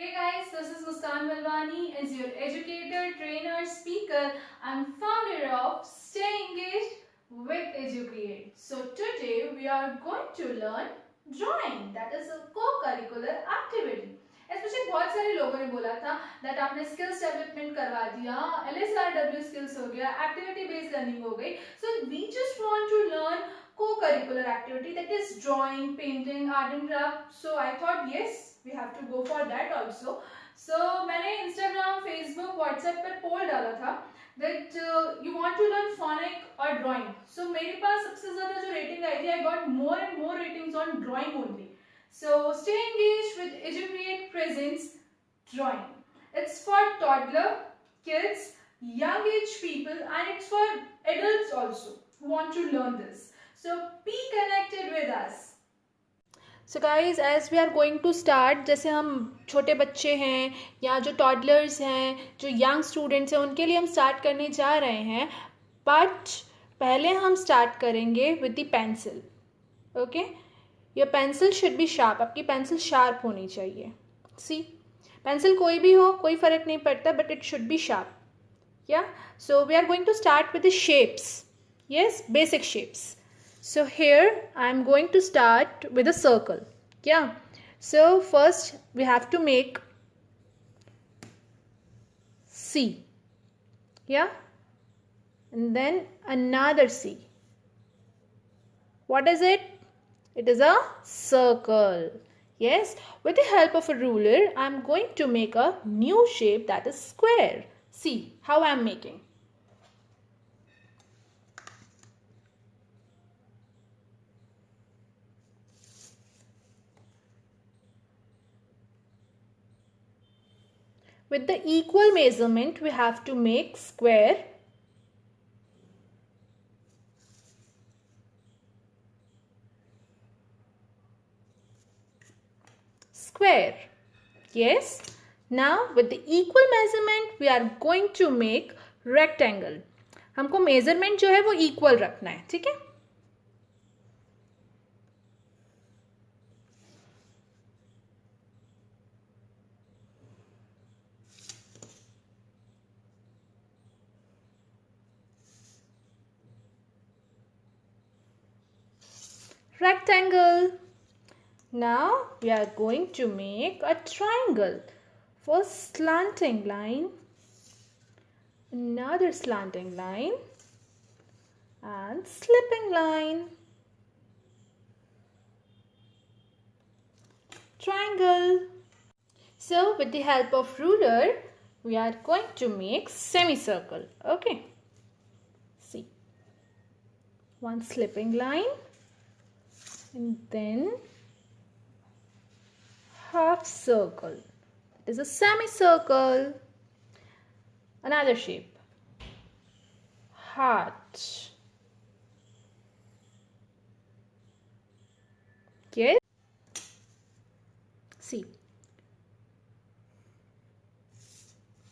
Hey guys, this is Muskan Malwani as your educator, trainer, speaker and founder of Stay Engaged with Educreate. So today we are going to learn drawing, that is a co-curricular activity. Especially बहुत सारे लोगों ने बोला था that आपने skills development करवा दिया, LSRW skills हो गया, activity based learning हो गई. So we just want to learn co-curricular activity, that is drawing, painting, art and craft. So I thought yes, we have to go for that also. So मैंने Instagram, Facebook, WhatsApp पर poll डाला था that you want to learn phonic or drawing. So मेरे पास सबसे ज़्यादा जो rating आई थी, I got more and more ratings on drawing only. So Stay Engaged with Educreate presents drawing. It's for toddler, kids, young age people and it's for adults also who want to learn this. So be connected with us. So guys as we are going to start, जैसे हम छोटे बच्चे हैं या जो toddlers हैं, जो young students हैं, उनके लिए हम स्टार्ट करने जा रहे हैं. बट पहले हम स्टार्ट करेंगे with the pencil. Okay, your pencil should be sharp. आपकी पेंसिल शार्प होनी चाहिए. सी, पेंसिल कोई भी हो, कोई फ़र्क नहीं पड़ता, but it should be sharp. Yeah so we are going to start with the shapes. Yes, basic shapes. So here I am going to start with a circle. Yeah. So first we have to make C. Yeah. And then another C. What is it? It is a circle. Yes. With the help of a ruler, I am going to make a new shape, that is square. See how I am making. With the equal measurement, we have to make square. Square. Yes. Now with the equal measurement, we are going to make rectangle. हमको measurement जो है वो equal रखना है, ठीक है? Rectangle. Now we are going to make a triangle. First slanting line, another slanting line and slipping line. Triangle. So with the help of ruler, we are going to make semicircle. Okay. See, one slipping line and then half circle. It is a semicircle. Another shape, heart. Okay. See,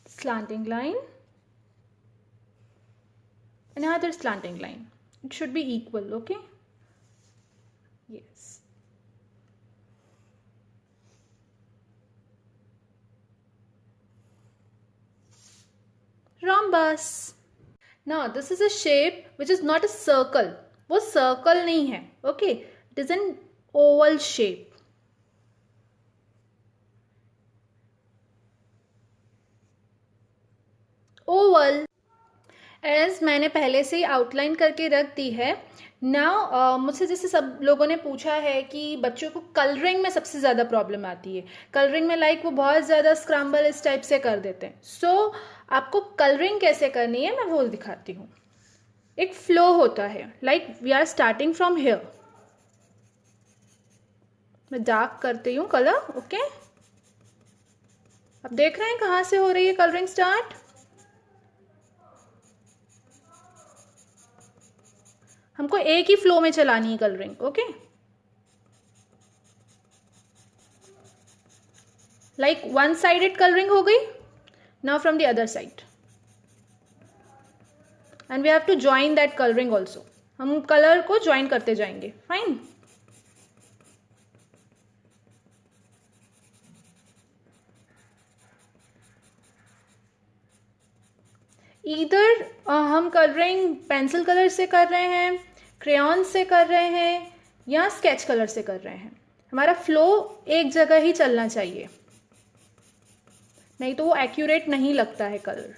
slanting line, another slanting line. It should be equal. Okay. Yes. Rhombus. Now this is a shape which is not a circle. वो circle नहीं है. Okay. It is an oval shape. Oval. As मैंने पहले से ही outline करके रख दी है. Now मुझसे जैसे सब लोगों ने पूछा है कि बच्चों को कलरिंग में सबसे ज़्यादा प्रॉब्लम आती है. कलरिंग में लाइक वो बहुत ज़्यादा स्क्रैम्बल इस टाइप से कर देते हैं. सो आपको कलरिंग कैसे करनी है मैं वो दिखाती हूँ. एक फ्लो होता है, like we are starting from here. मैं डार्क करती हूँ कलर. ओके, अब देख रहे हैं कहाँ से हो रही है कलरिंग स्टार्ट. हमको एक ही फ्लो में चलानी है colouring. Okay, like one sided colouring हो गई. Now from the other side and we have to join that colouring also. हम कलर को ज्वाइन करते जाएंगे. फाइन. ईदर हम कलरिंग पेंसिल कलर से कर रहे हैं, क्रेयॉन से कर रहे हैं, या स्केच कलर से कर रहे हैं. हमारा फ्लो एक जगह ही चलना चाहिए, नहीं तो वो एक्यूरेट नहीं लगता है colour.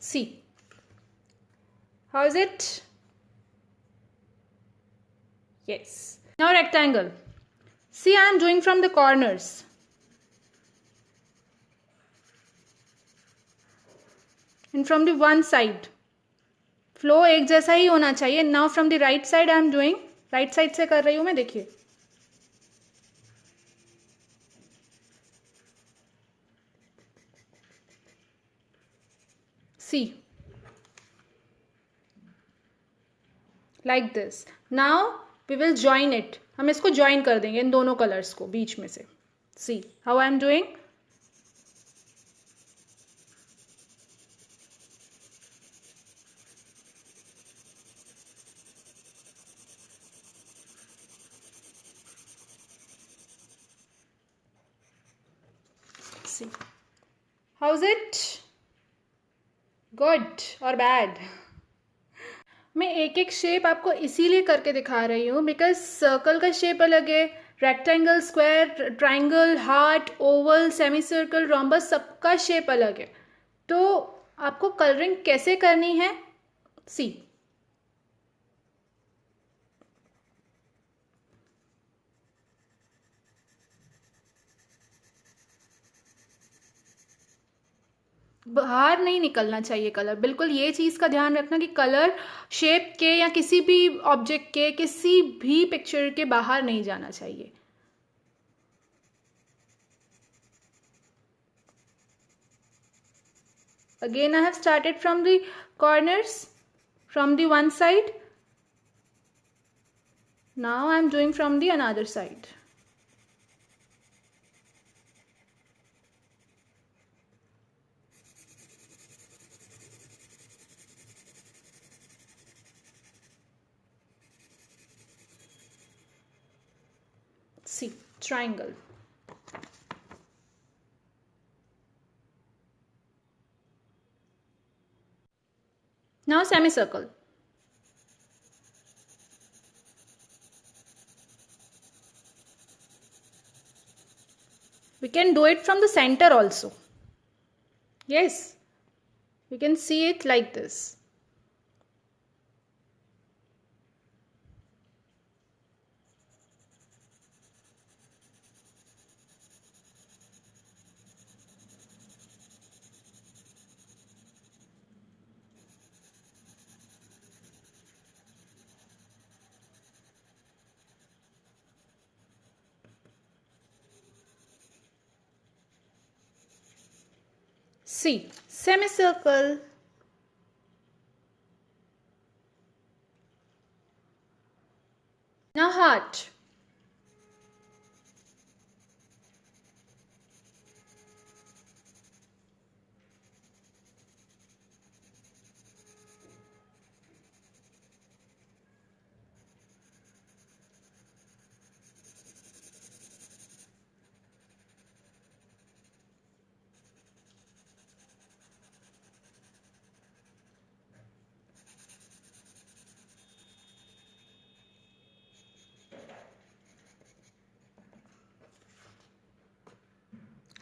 See how is it? Yes. Now rectangle. See I am doing from the corners. And from the one side flow एक जैसा ही होना चाहिए. Now from the right side I am doing, right side से कर रही हूं मैं. देखिए see like this. Now we will join it. हम इसको ज्वाइन कर देंगे इन दोनों कलर्स को बीच में से. सी how I am doing. See. How's it? Good or bad? मैं एक एक शेप आपको इसीलिए करके दिखा रही हूँ बिकॉज सर्कल का शेप अलग है, rectangle, square, triangle, heart, Oval, semi circle, rhombus, सबका शेप अलग है. तो आपको कलरिंग कैसे करनी है, सी. बाहर नहीं निकलना चाहिए कलर. बिल्कुल ये चीज़ का ध्यान रखना कि कलर शेप के या किसी भी ऑब्जेक्ट के, किसी भी पिक्चर के बाहर नहीं जाना चाहिए. Again I have started from the corners, from the one side. Now I am doing from the another side. See, triangle. Now semicircle. We can do it from the center also. Yes, we can see it like this. See, semicircle. Now heart.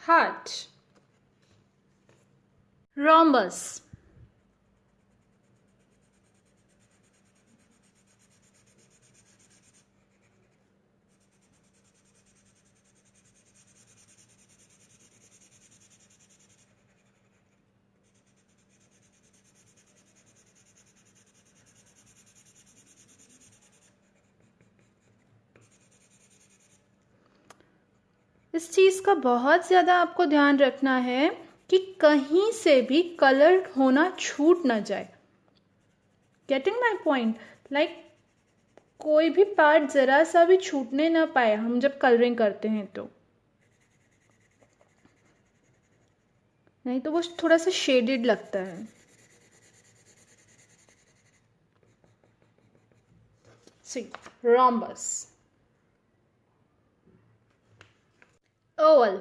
Heart. Rhombus. इस चीज़ का बहुत ज़्यादा आपको ध्यान रखना है कि कहीं से भी कलर होना छूट ना जाए. Getting my point? लाइक कोई भी पार्ट ज़रा सा भी छूटने ना पाए हम जब कलरिंग करते हैं तो. नहीं तो वो थोड़ा सा शेडेड लगता है. सी, rhombus. Oval.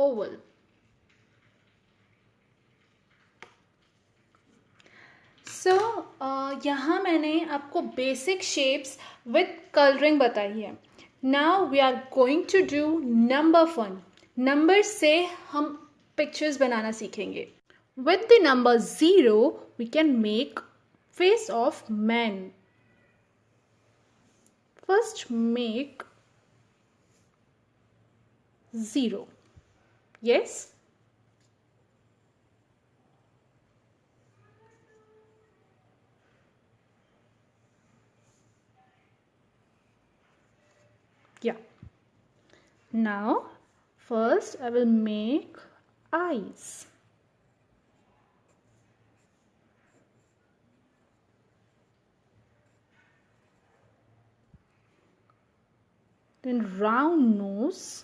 oval. यहाँ मैंने आपको बेसिक शेप्स विथ कलरिंग बताई है. Now we are going to do number fun. Number से हम पिक्चर्स बनाना सीखेंगे. With the number 0 we can make face of man. First make 0. Yes? Yeah. Now, first I will make eyes. Then round nose.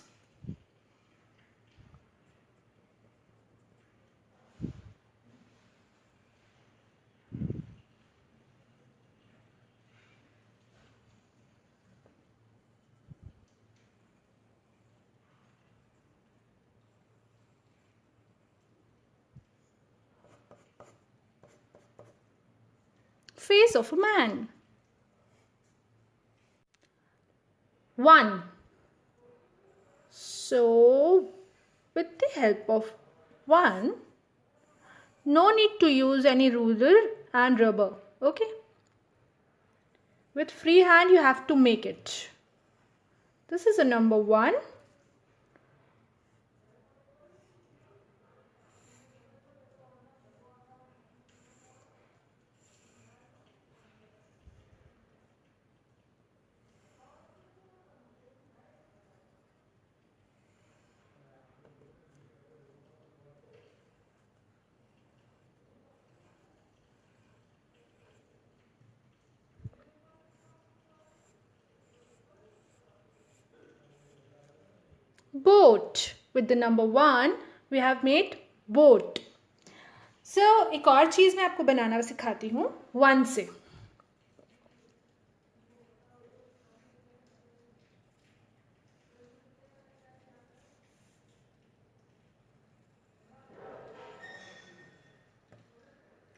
Face of a man. 1. So, with the help of 1, no need to use any ruler and rubber. Okay? With free hand you have to make it. This is a number 1. Boat. With the number 1 we have made boat. So, एक और चीज़ मैं आपको बनाना सिखाती हूँ 1 से.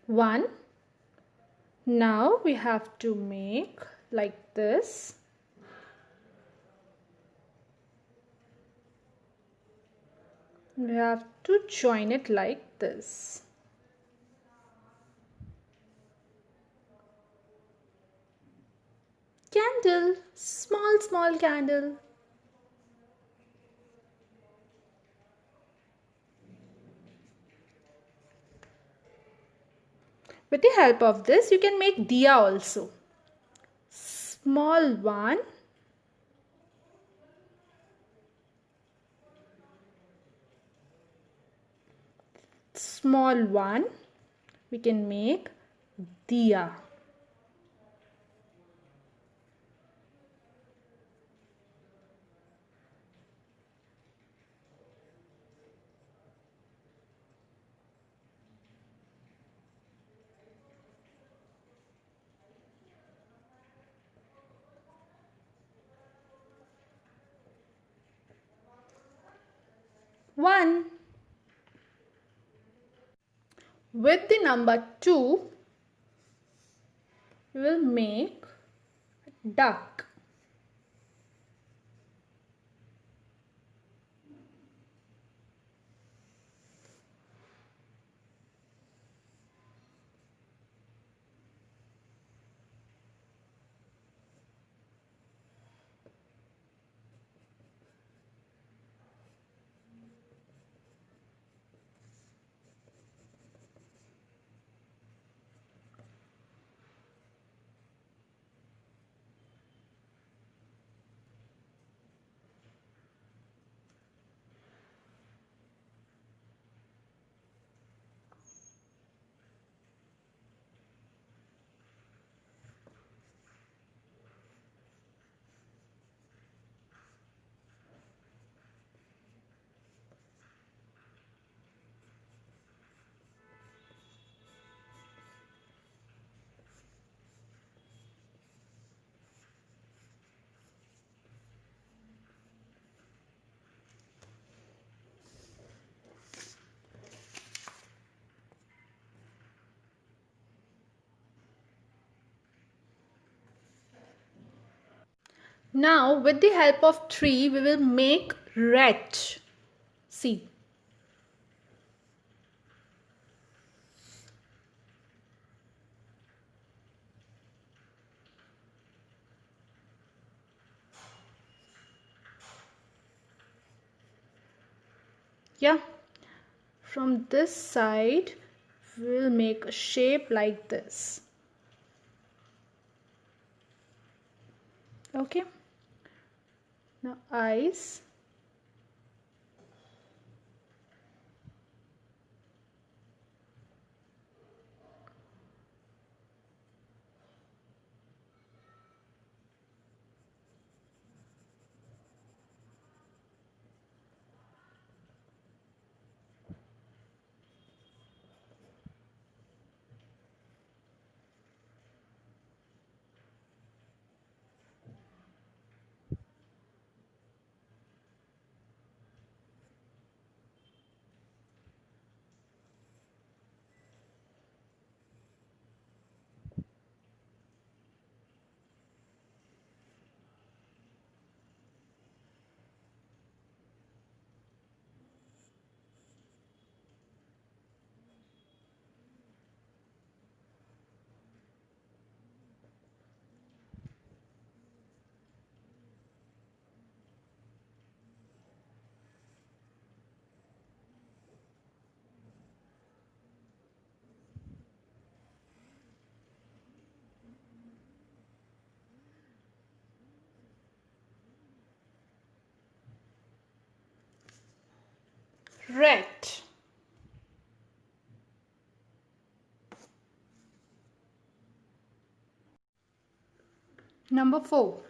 One. Now we have to make like this. We have to join it like this. Candle, small candle. With the help of this you can make diya also. Small one. Small one. We can make diya. One. With the number 2, we will make duck. Now with the help of 3 we will make ret. See. Yeah. From this side we'll make a shape like this. Okay. Now eyes. Ret. Number 4.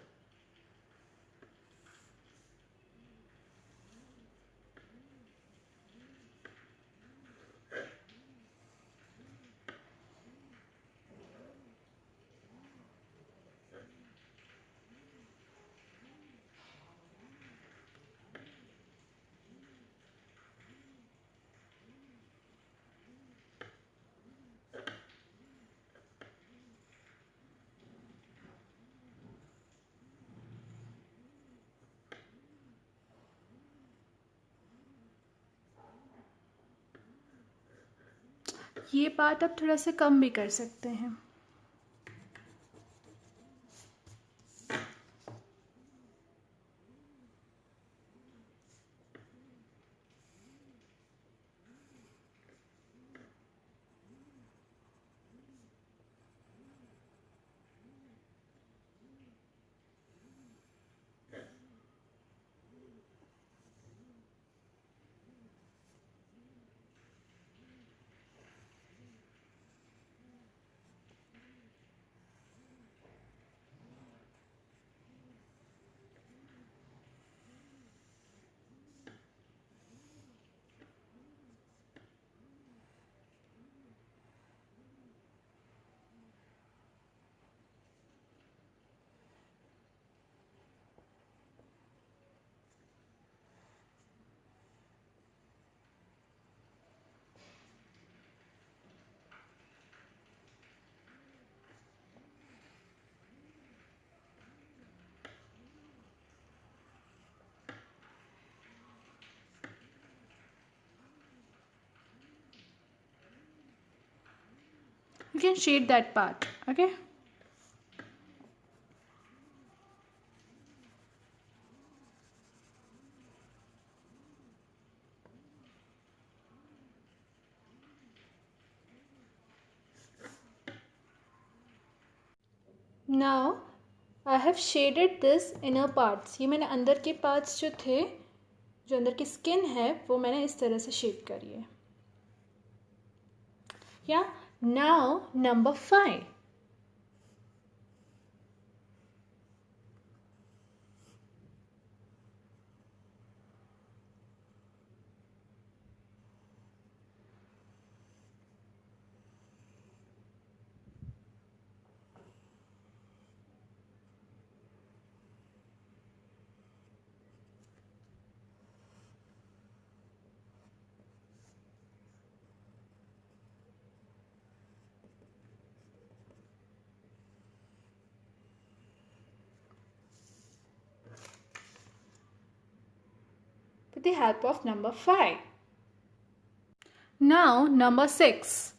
ये part आप थोड़ा सा कम भी कर सकते हैं. You can shade that part. Okay. Now I have shaded this inner parts. ये मैंने अंदर के parts जो थे, जो अंदर की स्किन है, वो मैंने इस तरह से शेड करी है. Yeah. Now number 5. the help of number 5. Now number 6.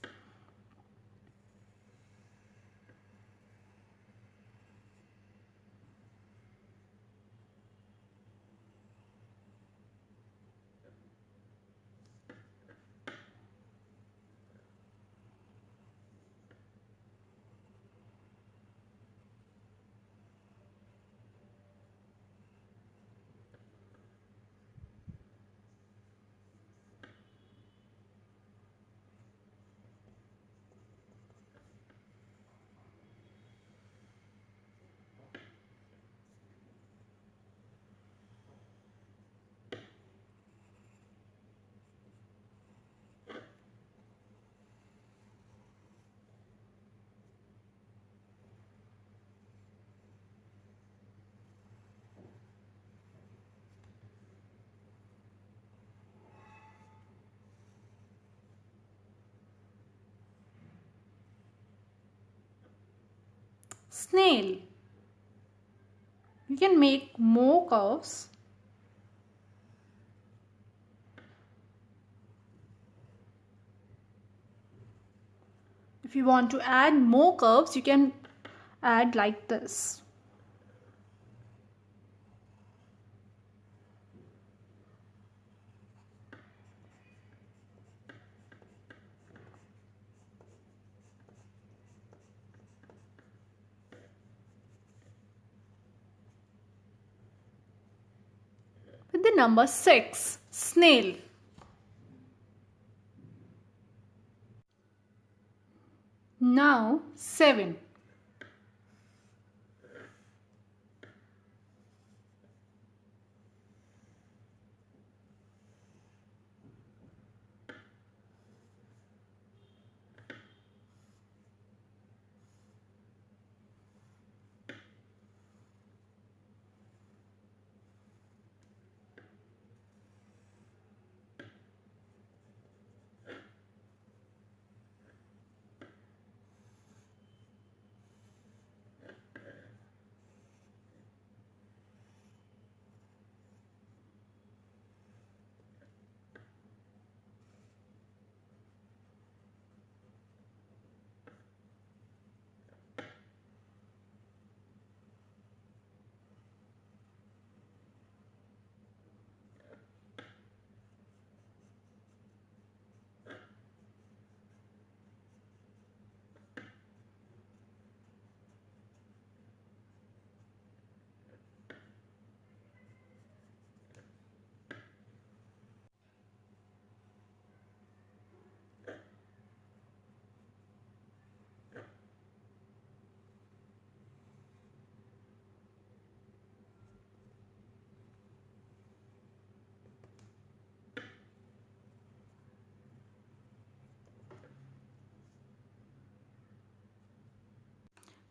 Snail. You can make more curves. If you want to add more curves, you can add like this. With the number 6, snail. Now 7.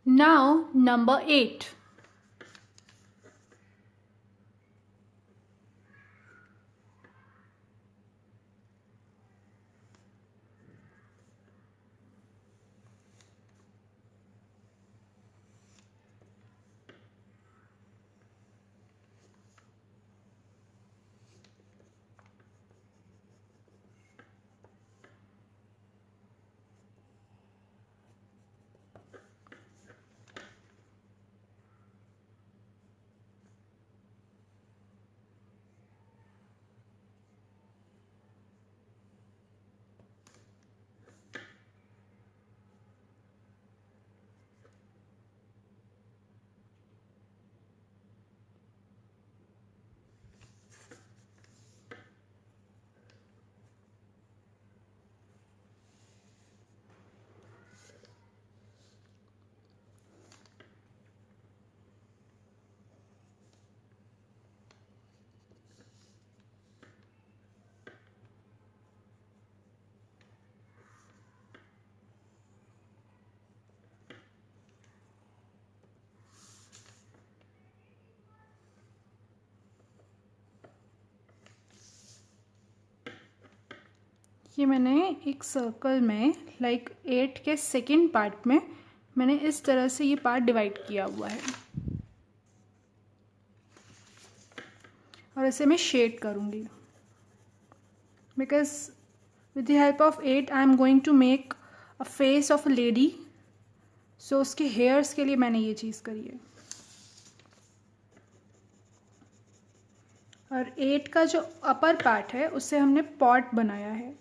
Now number 8. ये मैंने एक circle में like 8 के second part में मैंने इस तरह से ये पार्ट डिवाइड किया हुआ है और इसे मैं शेड करूँगी। because with the help of 8 I am going to make a face of a lady. So उसके hairs के लिए मैंने ये चीज़ करी है. और 8 का जो upper part है उससे हमने pot बनाया है.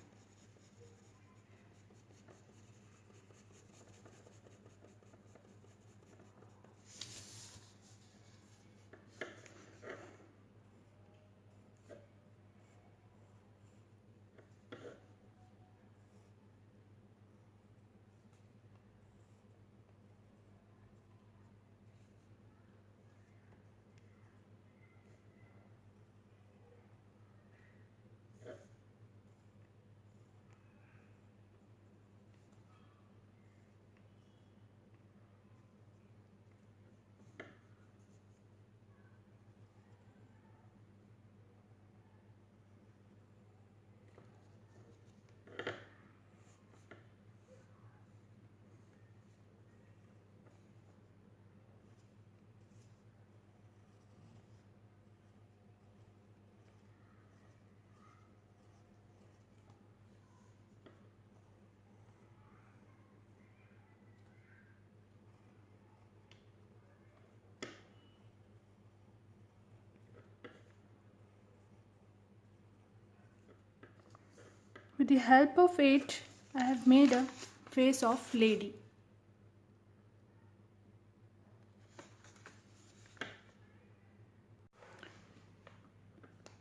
With the help of 8, I have made a face of lady.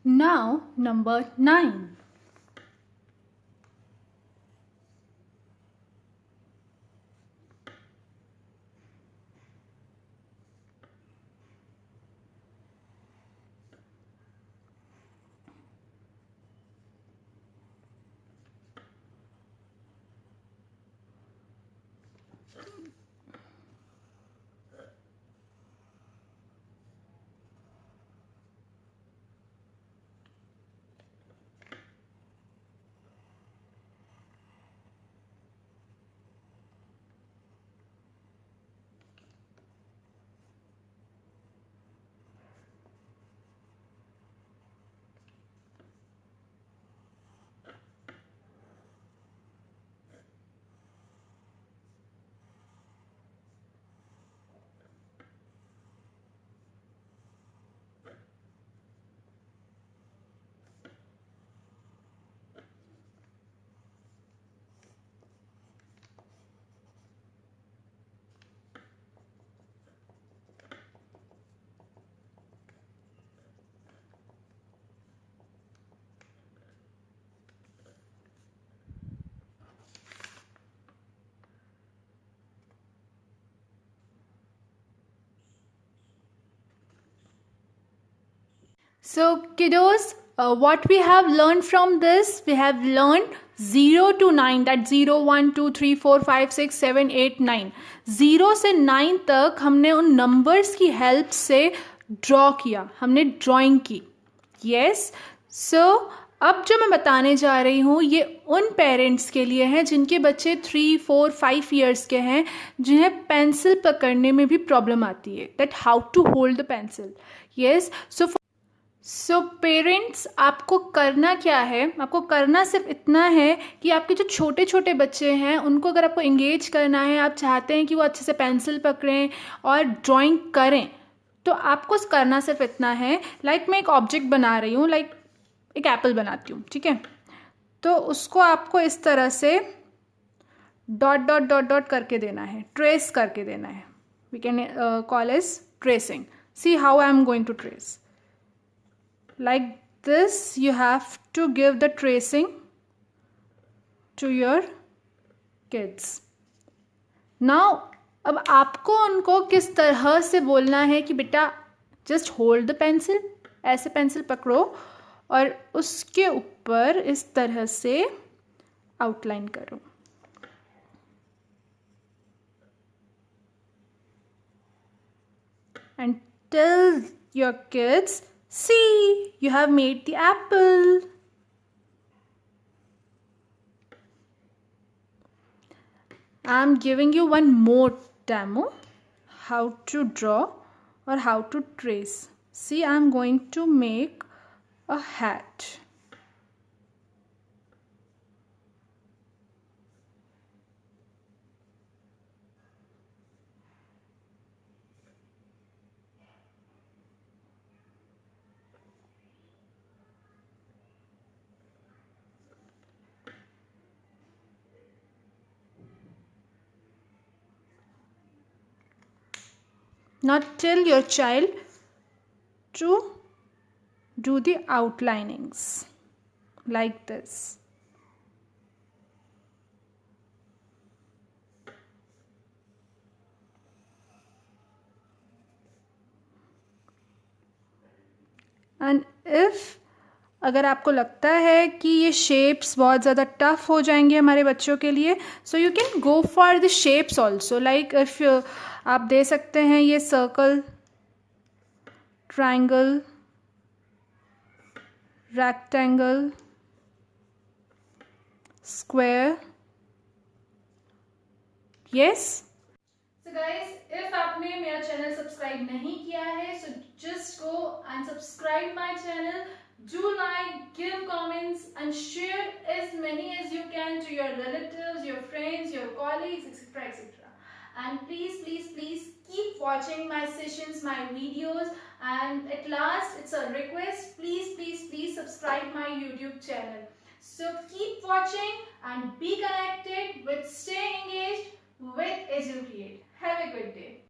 Now number 9. So kiddos, what we have learned from this, we have learned 0 to 9, that 0, 1, 2, 3, 4, 5, 6, 7, 8, 9. 0 से 9 तक हमने उन नंबर्स की हेल्प से ड्रॉ किया, हमने ड्राइंग की. यस, सो अब जो मैं बताने जा रही हूँ ये उन पेरेंट्स के लिए है जिनके बच्चे 3, 4, 5 ईयर्स के हैं, जिन्हें पेंसिल पकड़ने में भी प्रॉब्लम आती है, that how to hold the pencil. Yes, so parents, आपको करना क्या है, आपको करना सिर्फ इतना है कि आपके जो छोटे छोटे बच्चे हैं उनको अगर आपको इंगेज करना है, आप चाहते हैं कि वो अच्छे से पेंसिल पकड़ें और ड्राइंग करें, तो आपको करना सिर्फ इतना है. लाइक मैं एक ऑब्जेक्ट बना रही हूँ, लाइक एक एप्पल बनाती हूँ, ठीक है. तो उसको आपको इस तरह से डॉट डॉट डॉट डॉट करके देना है, ट्रेस करके देना है. We can call as tracing. See how I am going to trace. Like this, you have to give the tracing to your kids. Now, अब आपको उनको किस तरह से बोलना है कि बेटा just hold the pencil, ऐसे पेंसिल पकड़ो और उसके ऊपर इस तरह से आउटलाइन करो. And tell your kids, see, you have made the apple. I'm giving you one more demo, how to draw or how to trace. See, I'm going to make a hat. Now tell your child to do the outlinings like this. And if अगर आपको लगता है कि ये shapes बहुत ज़्यादा tough हो जाएंगे हमारे बच्चों के लिए, so you can go for the shapes also. Like if आप दे सकते हैं ये circle, triangle, rectangle, square. Yes. So guys, if आपने मेरा चैनल सब्सक्राइब नहीं किया है, so just go and subscribe my channel. Do like, give comments and share as many as you can to your relatives, your friends, your colleagues, etc. etc. And please, please, please keep watching my sessions, my videos. And at last, it's a request, please, please, please subscribe my YouTube channel. So keep watching and be connected with Stay Engaged with Educreate. Have a good day.